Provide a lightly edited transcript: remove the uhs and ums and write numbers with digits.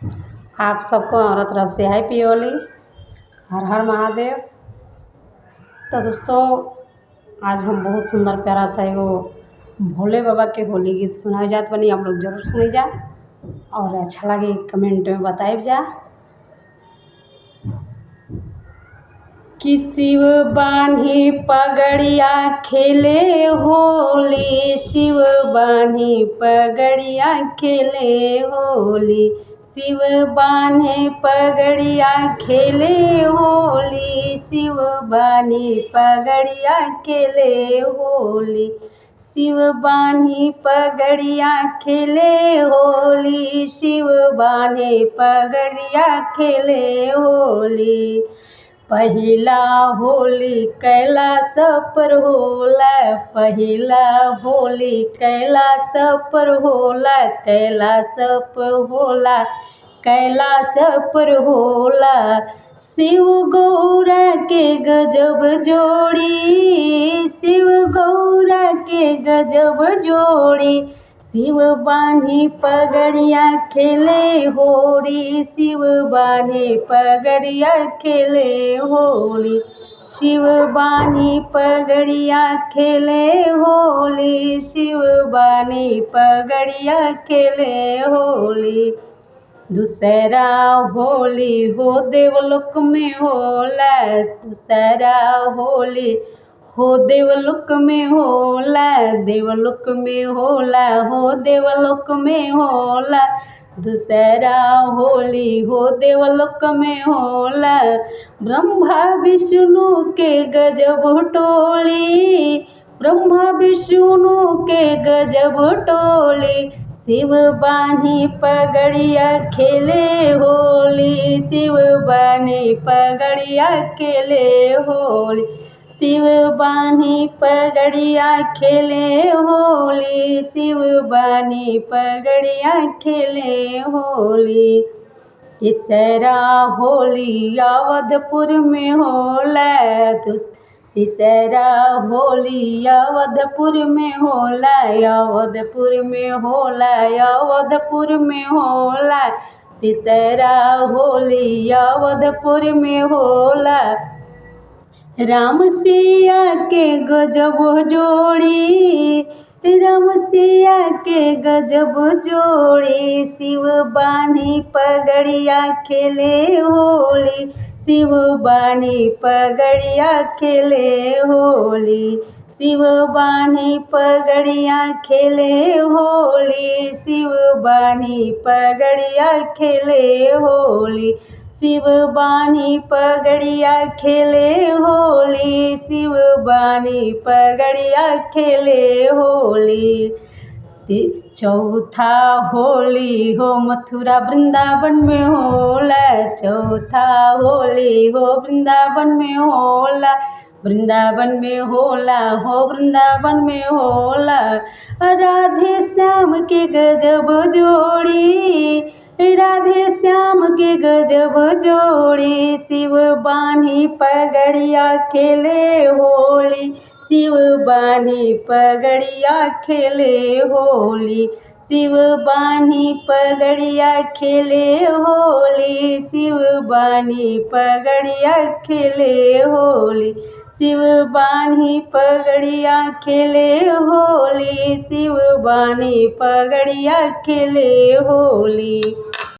आप सबको हमारा तरफ से हैप्पी होली। हर हर महादेव। तो दोस्तों, आज हम बहुत सुंदर प्यारा सा एगो भोले बाबा के होली गीत सुनाए जात बनी। आप लोग जरूर सुनी जा और अच्छा लगे कमेंट में बताए जा। कि शिव बानी पगड़िया खेले होली, शिव बानी पगड़िया खेले होली, शिव बाने पगड़िया खेले होली, शिव बानी पगड़िया खेले होली, शिव बानी पगड़िया खेले होली, शिव बाने पगड़िया खेले होली। पहिला होली कैलाश पर होला, पहिला होली कैलाश पर होला, कैलाश पर होला, कैलाश पर होला। शिव गौरा के गजब जोड़ी, शिव गौरा के गजब जोड़ी, शिव बानी पगड़िया खेले होली, शिव बानी पगड़िया खेले होली, शिव बानी पगड़िया खेले होली, शिव बानी पगड़िया खेले होली। दूसरा होली हो देवलोक में होला, दूसरा होली हो देवलोक में होला, देवलोक में होला, हो देवलोक में होला। दूसरा होली हो देवलोक में होला। ब्रह्मा विष्णु के गजब टोली, ब्रह्मा विष्णु के गजब टोली, शिव बानी पगड़िया खेले होली, शिव बानी पगड़िया खेले होली, शिव बानी पगड़िया खेले होली, शिव बानी पगड़िया खेले होली। तीसरा होली अवधपुर में होला, तीसरा होली अवधपुर में होला, अवधपुर में होला, अवधपुर में होला। तीसरा होली अवधपुर में होला। राम सिया के गजब जोड़ी, राम सिया के गजब जोड़ी, शिव बानी पगड़िया खेले होली, शिव बानी पगड़िया खेले होली, शिव बानी पगड़िया खेले होली, शिव बानी पगड़िया खेले होली, शिव बानी पगड़िया खेले होली, शिव बानी पगड़िया खेले होली। चौथा होली हो मथुरा वृंदावन में होला, चौथा होली हो वृंदावन में होला, वृंदावन में होला, हो वृंदावन में होला। राधे श्याम के गजब जोड़ी, राधे श्याम के गजब जोड़ी, शिव बानी पगड़िया खेले होली, शिव बानी पगड़िया खेले होली, शिव बानी पगड़िया खेले होली, शिव बानी पगड़िया खेले होली, शिव बानी पगड़िया खेले होली, शिव बानी पगड़िया खेले होली।